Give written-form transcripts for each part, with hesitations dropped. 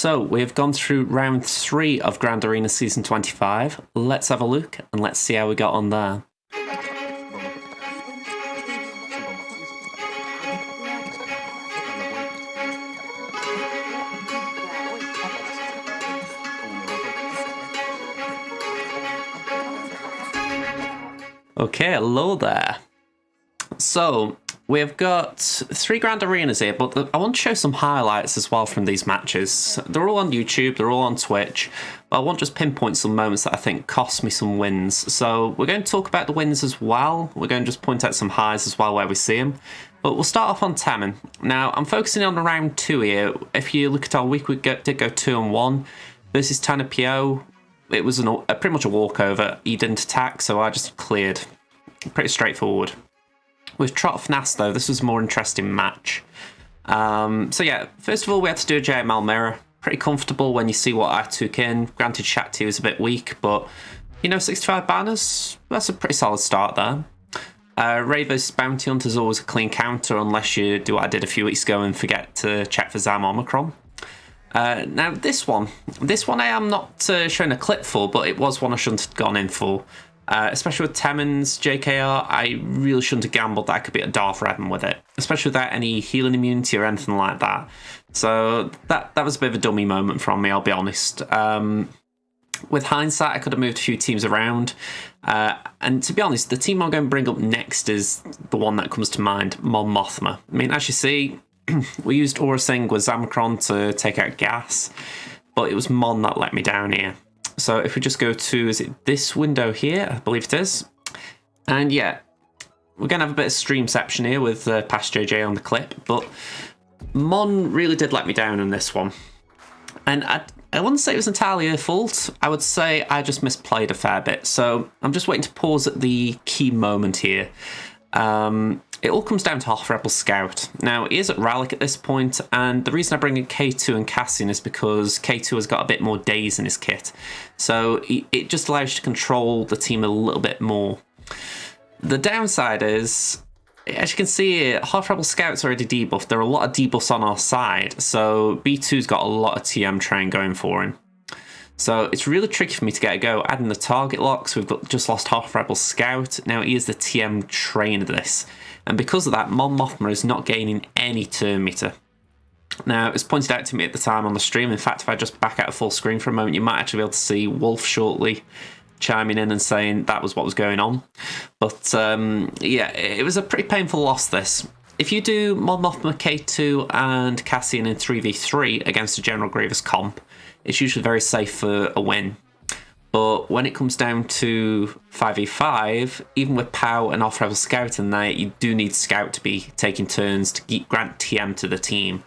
So we've gone through round 3 of Grand Arena Season 25. Let's have a look and let's see how we got on there. Okay, hello there. So we've got 3 Grand Arenas here, but I want to show some highlights as well from these matches. They're all on YouTube, they're all on Twitch, but I want to just pinpoint some moments that I think cost me some wins. So we're going to talk about the wins as well. We're going to just point out some highs as well where we see them. But we'll start off on Temin. Now, I'm focusing on round 2 here. If you look at our week, we did go 2-1 versus Tanner Pio. It was pretty much a walkover. He didn't attack, so I just cleared. Pretty straightforward. With Trot FNAS, though, this was a more interesting match. So yeah, first of all, we had to do a JML mirror. Pretty comfortable when you see what I took in. Granted, Shakti was a bit weak, but, you know, 65 banners, that's a pretty solid start there. Ray vs Bounty Hunter is always a clean counter, unless you do what I did a few weeks ago and forget to check for Zam Omicron. Now, this one I am not showing a clip for, but it was one I shouldn't have gone in for. Especially with Temin's JKR, I really shouldn't have gambled that I could beat a Darth Revan with it, especially without any healing immunity or anything like that. So that was a bit of a dummy moment from me, I'll be honest. With hindsight, I could have moved a few teams around. And to be honest, the team I'm going to bring up next is the one that comes to mind, Mon Mothma. I mean, as you see, we used Aura Singh with Zamacron to take out Gas, but it was Mon that let me down here. So if we just go to, is it this window here? I believe it is. And yeah, we're going to have a bit of streamception here with past JJ on the clip, but Mon really did let me down in this one. And I wouldn't say it was entirely her fault. I would say I just misplayed a fair bit. So I'm just waiting to pause at the key moment here. It all comes down to Half Rebel Scout. Now, he is at Relic at this point, and the reason I bring in K2 and Cassian is because K2 has got a bit more days in his kit. So it just allows you to control the team a little bit more. The downside is, as you can see here, Half Rebel Scout's already debuffed. There are a lot of debuffs on our side, so B2's got a lot of TM train going for him. So it's really tricky for me to get a go. Adding the target locks, we've just lost Half Rebel Scout. Now he is the TM train of this. And because of that, Mon Mothma is not gaining any turn meter. Now, it was pointed out to me at the time on the stream. In fact, if I just back out of full screen for a moment, you might actually be able to see Wolf shortly chiming in and saying that was what was going on. But yeah, it was a pretty painful loss, this. If you do Mon Mothma, K2 and Cassian in 3v3 against a General Grievous comp, it's usually very safe for a win. But when it comes down to 5v5, even with POW and Off-Rebel Scout in there, you do need Scout to be taking turns to grant TM to the team.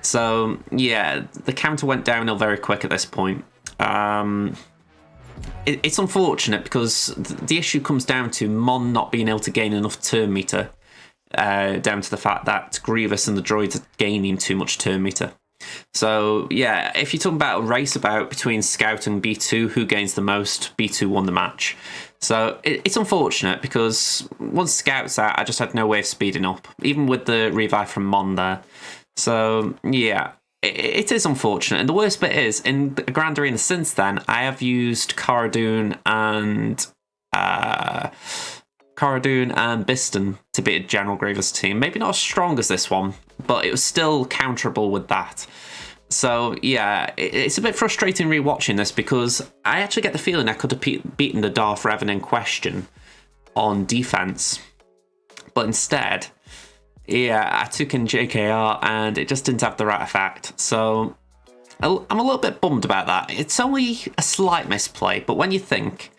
So, yeah, the counter went downhill very quick at this point. It's unfortunate because the issue comes down to Mon not being able to gain enough turn meter, down to the fact that Grievous and the droids are gaining too much turn meter. So, yeah, if you're talking about a race between Scout and B2, who gains the most, B2 won the match. So, it's unfortunate because once Scout's out, I just had no way of speeding up, even with the revive from Mon there. So, yeah, it is unfortunate. And the worst bit is, in the Grand Arena since then, I have used Cara Dune and Biston to beat a General Grievous team. Maybe not as strong as this one, but it was still counterable with that. So, yeah, it's a bit frustrating rewatching this because I actually get the feeling I could have beaten the Darth Revan in question on defense. But instead, yeah, I took in JKR and it just didn't have the right effect. So, I'm a little bit bummed about that. It's only a slight misplay, but when you think,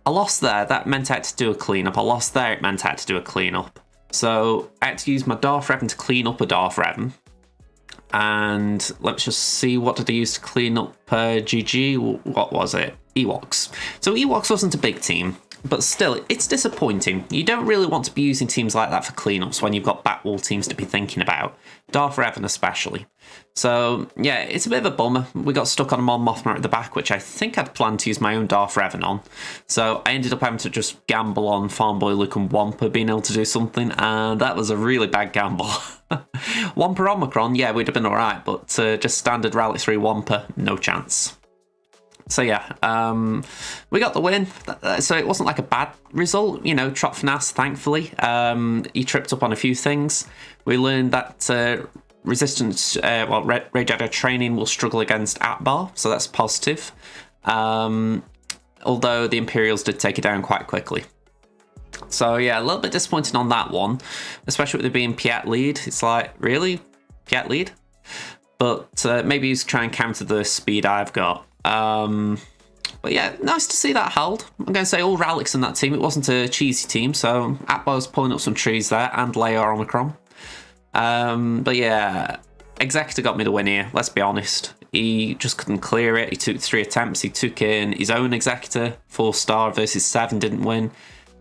I lost there, that meant I had to do a cleanup. I lost there, it meant I had to do a cleanup. So I had to use my Darth Revan to clean up a Darth Revan. And let's just see, what did I use to clean up GG? What was it? Ewoks. So Ewoks wasn't a big team. But still, it's disappointing. You don't really want to be using teams like that for cleanups when you've got backwall teams to be thinking about. Darth Revan especially. So, yeah, it's a bit of a bummer. We got stuck on a Mon Mothma at the back, which I think I'd planned to use my own Darth Revan on. So I ended up having to just gamble on Farm Boy Luke and Wampa being able to do something, and that was a really bad gamble. Wampa Omicron, yeah, we'd have been alright, but just standard Rally 3 Wampa, no chance. So yeah, we got the win. So it wasn't like a bad result, you know. Trot Fnass, thankfully, he tripped up on a few things. We learned that resistance, Red Jedi training will struggle against Atbar, so that's positive. Although the Imperials did take it down quite quickly. So yeah, a little bit disappointing on that one, especially with it being Piet lead. It's like, really? Piet lead? But maybe he's trying to counter the speed I've got. But yeah, nice to see that held. I'm going to say all Rallics in that team. It wasn't a cheesy team, so Atbar's pulling up some trees there, and Leia Omicron. But yeah, Executor got me the win here, let's be honest. He just couldn't clear it. He took 3 attempts. He took in his own Executor. 4-star versus 7, didn't win.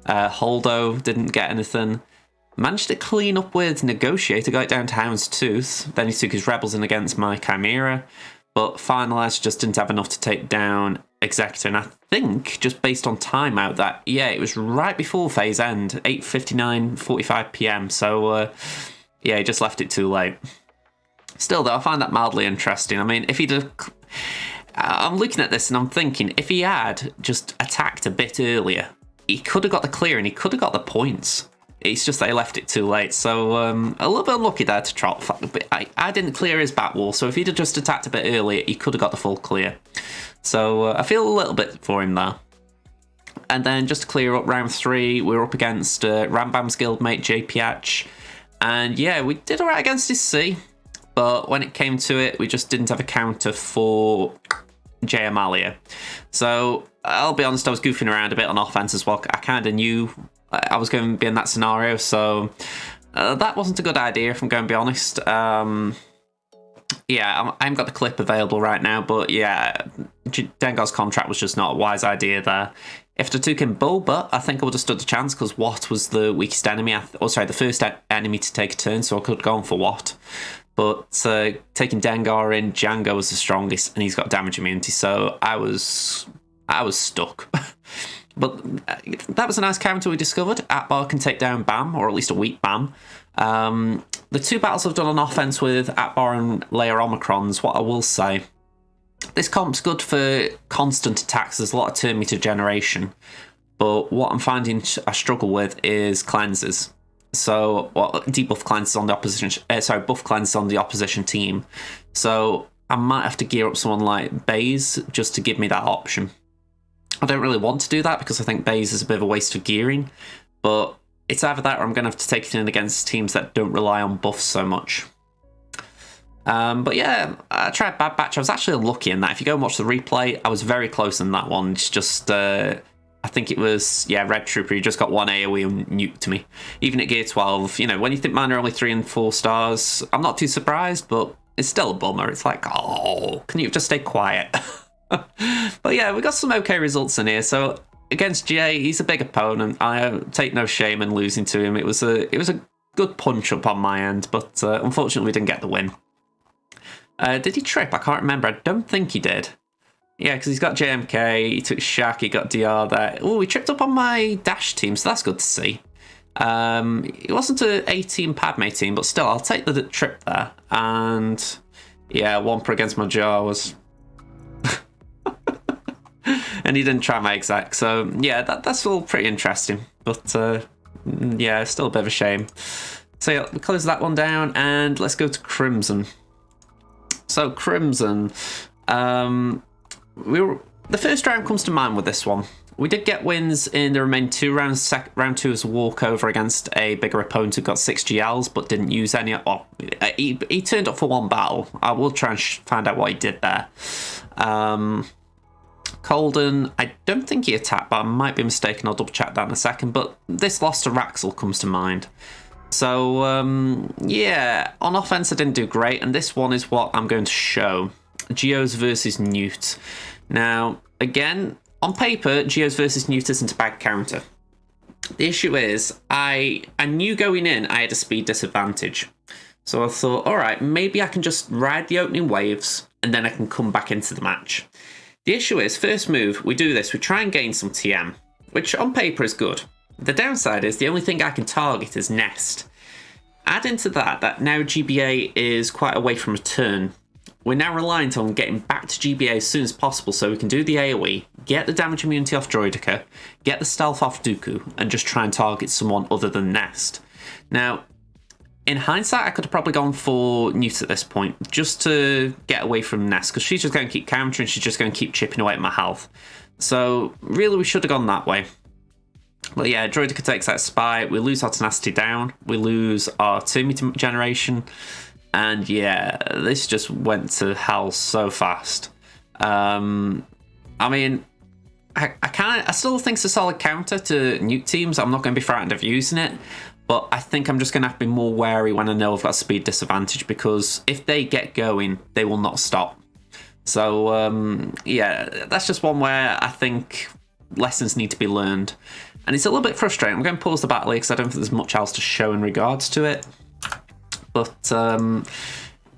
Holdo didn't get anything. Managed to clean up with Negotiator, got it down to Houndstooth. Then he took his Rebels in against my Chimera. But Finalizer just didn't have enough to take down Executor. And I think, just based on timeout, that, yeah, it was right before phase end, 8:59:45 PM. So, yeah, he just left it too late. Still, though, I find that mildly interesting. I mean, if he'd have... I'm looking at this and I'm thinking, if he had just attacked a bit earlier, he could have got the clear and he could have got the points. It's just that he left it too late. So a little bit unlucky there to Trot. But I didn't clear his back wall, so if he'd have just attacked a bit earlier, he could have got the full clear. So I feel a little bit for him there. And then just to clear up round 3, we were up against Rambam's guildmate JPH. And yeah, we did alright against his C. But when it came to it, we just didn't have a counter for J Amalia. So I'll be honest, I was goofing around a bit on offense as well. I kind of knew I was going to be in that scenario, so that wasn't a good idea, if I'm going to be honest. Yeah, I haven't got the clip available right now, but yeah, Dengar's contract was just not a wise idea there. If I took in Boba, I think I would have stood a chance, because Watt was the weakest enemy. The first enemy to take a turn, so I could have gone for Watt. But taking Dengar in, Django was the strongest, and he's got damage immunity, so I was stuck. But that was a nice counter we discovered. Atbar can take down BAM, or at least a weak BAM. The 2 battles I've done on offense with Atbar and Leia Omicrons, what I will say, this comp's good for constant attacks. There's a lot of turn meter generation. But what I'm finding I struggle with is cleanses. So, debuff cleanses on the opposition. Buff cleanses on the opposition team. So I might have to gear up someone like Baze just to give me that option. I don't really want to do that because I think Baze is a bit of a waste of gearing, but it's either that or I'm going to have to take it in against teams that don't rely on buffs so much. But yeah, I tried Bad Batch. I was actually unlucky in that. If you go and watch the replay, I was very close in that one. It's just, I think it was, yeah, Red Trooper. He just got 1 AoE and nuked me. Even at Gear 12, you know, when you think mine are only 3 and 4 stars, I'm not too surprised, but it's still a bummer. It's like, oh, can you just stay quiet? But yeah, we got some okay results in here. So against Jay, he's a big opponent. I take no shame in losing to him. It was a good punch up on my end, but unfortunately we didn't get the win. Did he trip? I can't remember. I don't think he did. Yeah, because he's got JMK, he took Shaq, he got DR there. Oh, he tripped up on my Dash team, so that's good to see. It wasn't an A-team Padme team, but still, I'll take the trip there. And yeah, Wampa against my Jar was... and he didn't try my exec, so yeah, that's all pretty interesting. But yeah, still a bit of a shame. So yeah, we close that one down, and let's go to Crimson. So Crimson, the first round comes to mind with this one. We did get wins in the remaining 2 rounds. Round 2 was a walkover against a bigger opponent who got 6 GLs but didn't use any. Oh, he turned up for 1 battle. I will try and find out what he did there. Colden, I don't think he attacked, but I might be mistaken. I'll double check that in a second. But this loss to Raxel comes to mind. So, yeah, on offense I didn't do great, and this one is what I'm going to show. Geos versus Newt. Now, again, on paper, Geos versus Newt isn't a bad counter. The issue is, I knew going in I had a speed disadvantage. So I thought, all right, maybe I can just ride the opening waves and then I can come back into the match. The issue is, first move, we do this, we try and gain some TM, which on paper is good. The downside is the only thing I can target is Nest. Add into that now GBA is quite away from a turn. We're now reliant on getting back to GBA as soon as possible so we can do the AoE, get the damage immunity off Droidica, get the stealth off Dooku, and just try and target someone other than Nest. Now, in hindsight, I could have probably gone for Newt at this point, just to get away from Nest, because she's just going to keep countering, she's just going to keep chipping away at my health. So, really, we should have gone that way. But yeah, Droidica takes that spy, we lose our tenacity down, we lose our 2-meter generation, and yeah, this just went to hell so fast. I mean, I still think it's a solid counter to Newt teams. I'm not going to be frightened of using it, but I think I'm just going to have to be more wary when I know I've got a speed disadvantage, because if they get going, they will not stop. So yeah, that's just one where I think lessons need to be learned. And it's a little bit frustrating. I'm going to pause the battle here because I don't think there's much else to show in regards to it. But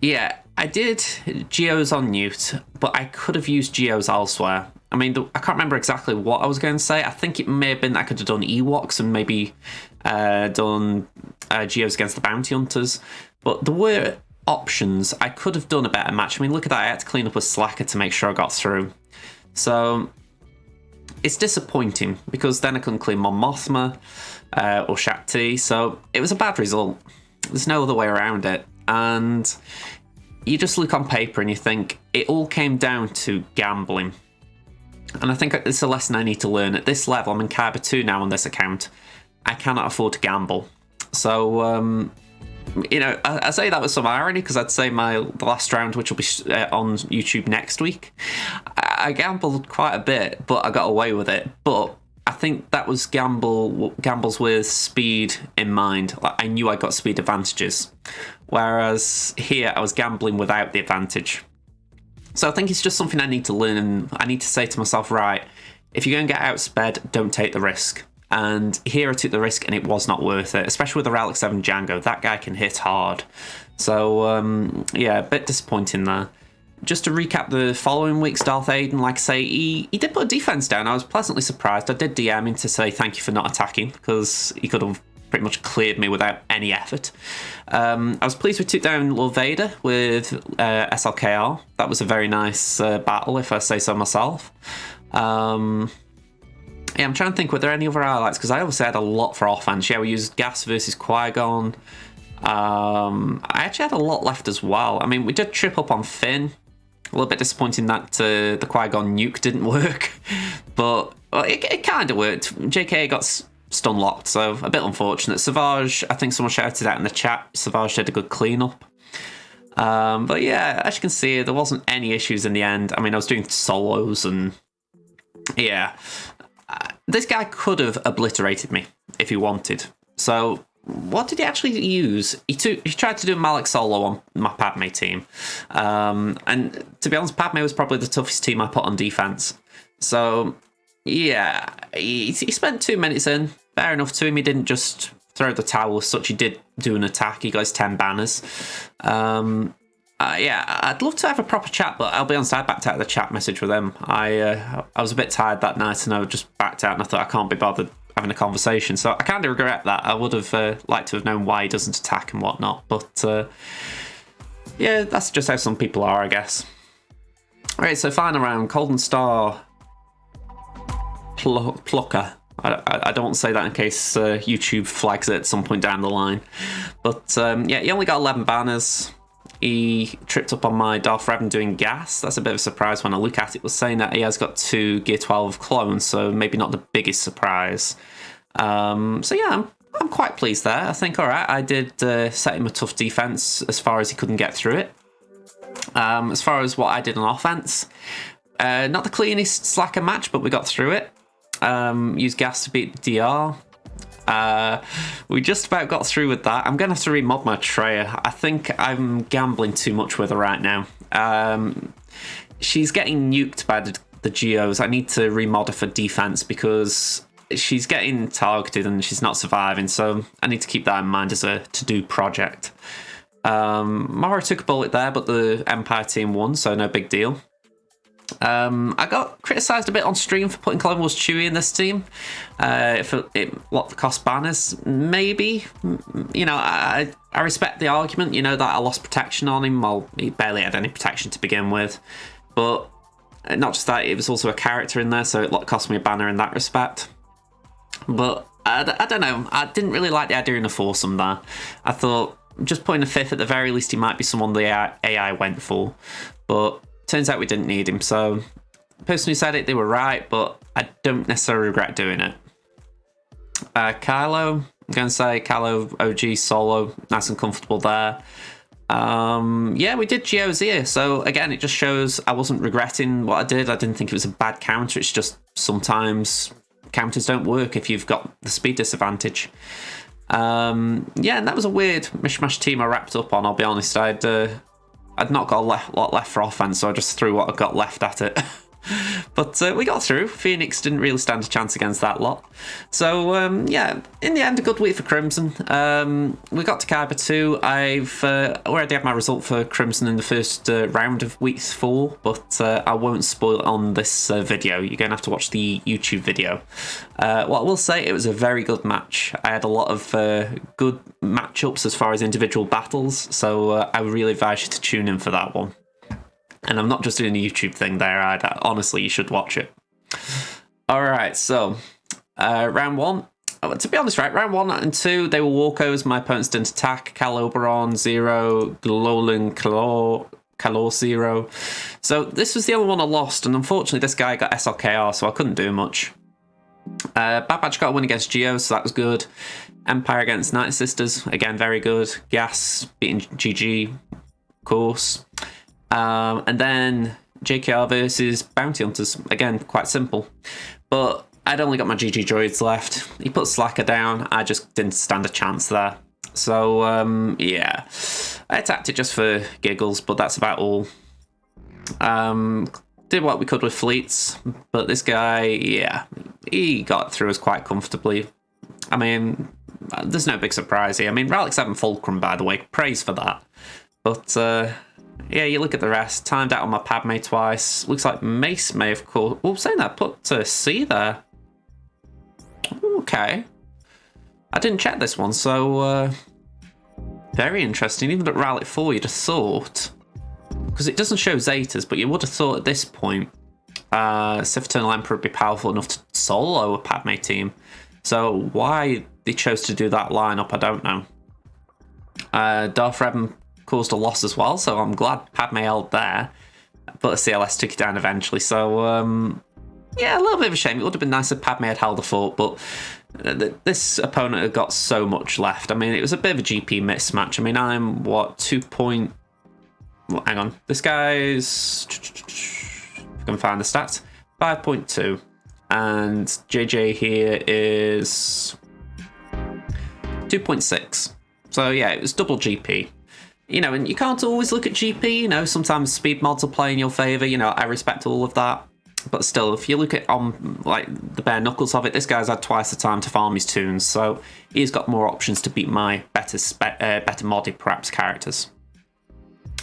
yeah, I did Geos on Newt, but I could have used Geos elsewhere. I mean, I can't remember exactly what I was going to say. I think it may have been that I could have done Ewoks and maybe done Geos against the Bounty Hunters. But there were options. I could have done a better match. I mean, look at that. I had to clean up a Slacker to make sure I got through. So it's disappointing because then I couldn't clean Mon Mothma or Shakti. So it was a bad result. There's no other way around it. And you just look on paper and you think it all came down to gambling. And I think it's a lesson I need to learn. At this level, I'm in Kyber 2 now on this account. I cannot afford to gamble. So, you know, I say that with some irony because I'd say the last round, which will be on YouTube next week, I gambled quite a bit, but I got away with it. But I think that was gambles with speed in mind. Like, I knew I got speed advantages, whereas here I was gambling without the advantage. So I think it's just something I need to learn, and I need to say to myself, right, if you're going to get outsped, don't take the risk. And here I took the risk and it was not worth it, especially with the Relic 7 Django. That guy can hit hard. So yeah, a bit disappointing there. Just to recap the following week's Darth Aiden, like I say, he did put a defense down. I was pleasantly surprised. I did DM him to say thank you for not attacking, because he could have pretty much cleared me without any effort. I was pleased we took down Lord Vader with SLKR. That was a very nice battle, if I say so myself. Yeah, I'm trying to think, were there any other highlights? Because I obviously had a lot for offense. Yeah, we used Gas versus Qui-Gon. I actually had a lot left as well. I mean, we did trip up on Finn. A little bit disappointing that the Qui-Gon nuke didn't work. But it kind of worked. JK got stun locked, so a bit unfortunate. Savage, I think someone shouted out in the chat, Savage did a good cleanup. But yeah, as you can see, there wasn't any issues in the end. I mean, I was doing solos and yeah. This guy could have obliterated me if he wanted. So what did he actually use? He tried to do a Malak solo on my Padme team. And to be honest, Padme was probably the toughest team I put on defense. So yeah, he spent 2 minutes in. Fair enough to him. He didn't just throw the towel as such. He did do an attack. He got his 10 banners. Yeah, I'd love to have a proper chat, but I'll be honest, I backed out of the chat message with him. I was a bit tired that night, and I just backed out, and I thought I can't be bothered having a conversation. So I kind of regret that. I would have liked to have known why he doesn't attack and whatnot. But yeah, that's just how some people are, I guess. All right, so final round, Golden Star Plucker. I don't want to say that in case YouTube flags it at some point down the line. But yeah, he only got 11 banners. He tripped up on my Darth Revan doing gas. That's a bit of a surprise when I look at it. It was saying that he has got 2 Gear 12 clones, so maybe not the biggest surprise. So yeah, I'm quite pleased there. I think, all right, I did set him a tough defense as far as he couldn't get through it. As far as what I did on offense, not the cleanest Slacker match, but we got through it. Used gas to beat DR. We just about got through with that. I'm going to have to remod my Treya. I think I'm gambling too much with her right now. She's getting nuked by the the Geos. I need to remod her for defense because she's getting targeted and she's not surviving, so I need to keep that in mind as a to-do project. Mara took a bullet there, but the Empire team won, so no big deal. I got criticised a bit on stream for putting Clone Wars Chewie in this team. If what cost banners, maybe. You know, I respect the argument, you know, that I lost protection on him. Well, he barely had any protection to begin with. But not just that, it was also a character in there, so it cost me a banner in that respect. But I don't know, I didn't really like the idea in the foursome there. I thought just putting a fifth at the very least, he might be someone the AI went for. But turns out we didn't need him, so the person who said it, they were right, but I don't necessarily regret doing it. Kylo, I'm going to say Kylo OG solo, nice and comfortable there. Yeah, we did Geos here, so again, it just shows I wasn't regretting what I did. I didn't think it was a bad counter, it's just sometimes counters don't work if you've got the speed disadvantage. Yeah, and that was a weird mishmash team I wrapped up on, I'll be honest. I'd not got a lot left for offense, so I just threw what I got left at it. But we got through. Phoenix didn't really stand a chance against that lot. So, yeah, in the end, a good week for Crimson. We got to Kyber 2. I've already had my result for Crimson in the first round of week 4, but I won't spoil it on this video. You're going to have to watch the YouTube video. What I will say, it was a very good match. I had a lot of good matchups as far as individual battles, so I would really advise you to tune in for that one. And I'm not just doing a YouTube thing there, honestly, you should watch it. Alright, so, round 1. To be honest, right, round 1 and 2, they were walkovers. My opponents didn't attack. Cal Oberon, 0. Glolin, Calor, 0. So this was the only one I lost, and unfortunately this guy got SLKR, so I couldn't do much. Bad Batch got a win against Geo, so that was good. Empire against Night Sisters, again, very good. GAC beating GG, of course. And then JKR versus Bounty Hunters. Again, quite simple. But I'd only got my GG droids left. He put Slacker down. I just didn't stand a chance there. So, yeah. I attacked it just for giggles, but that's about all. Did what we could with fleets. But this guy, yeah, he got through us quite comfortably. I mean, there's no big surprise here. I mean, Relic 7 Fulcrum, by the way. Praise for that. But, yeah, you look at the rest. Timed out on my Padme twice. Looks like Mace may have called... Oh, saying that, put C there. Okay. I didn't check this one, so... very interesting. Even at Relic 4, you'd have thought... Because it doesn't show Zetas, but you would have thought at this point... Sith Eternal Emperor would be powerful enough to solo a Padme team. So why they chose to do that lineup, I don't know. Darth Revan caused a loss as well, so I'm glad Padme held there, but the CLS took it down eventually, so yeah, a little bit of a shame. It would have been nice if Padme had held the fort, but this opponent had got so much left. I mean, it was a bit of a GP mismatch. I mean, I'm, what, 2 point... Well, hang on, this guy's... If I can find the stats, 5.2, and JJ here is 2.6, so yeah, it was double GP. You know, and you can't always look at GP, you know, sometimes speed mods will play in your favour, you know, I respect all of that. But still, if you look at like the bare knuckles of it, this guy's had twice the time to farm his tunes, so he's got more options to beat my better modded, perhaps, characters.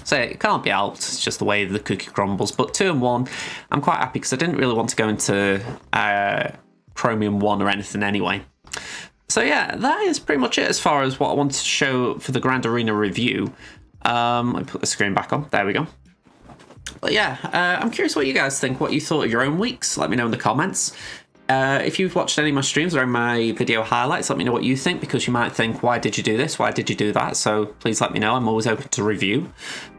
So it can't be helped, it's just the way the cookie crumbles. But 2 and 1, I'm quite happy because I didn't really want to go into Chromium 1 or anything anyway. So yeah, that is pretty much it as far as what I wanted to show for the Grand Arena review. Let me put the screen back on. There we go. But yeah, I'm curious what you guys think, what you thought of your own weeks. Let me know in the comments. If you've watched any of my streams or my video highlights, let me know what you think, because you might think, why did you do this? Why did you do that? So please let me know. I'm always open to review.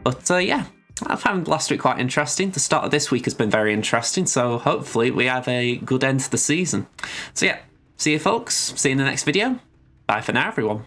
But yeah, I found last week quite interesting. The start of this week has been very interesting. So hopefully we have a good end to the season. So yeah. See you folks, see you in the next video. Bye for now everyone.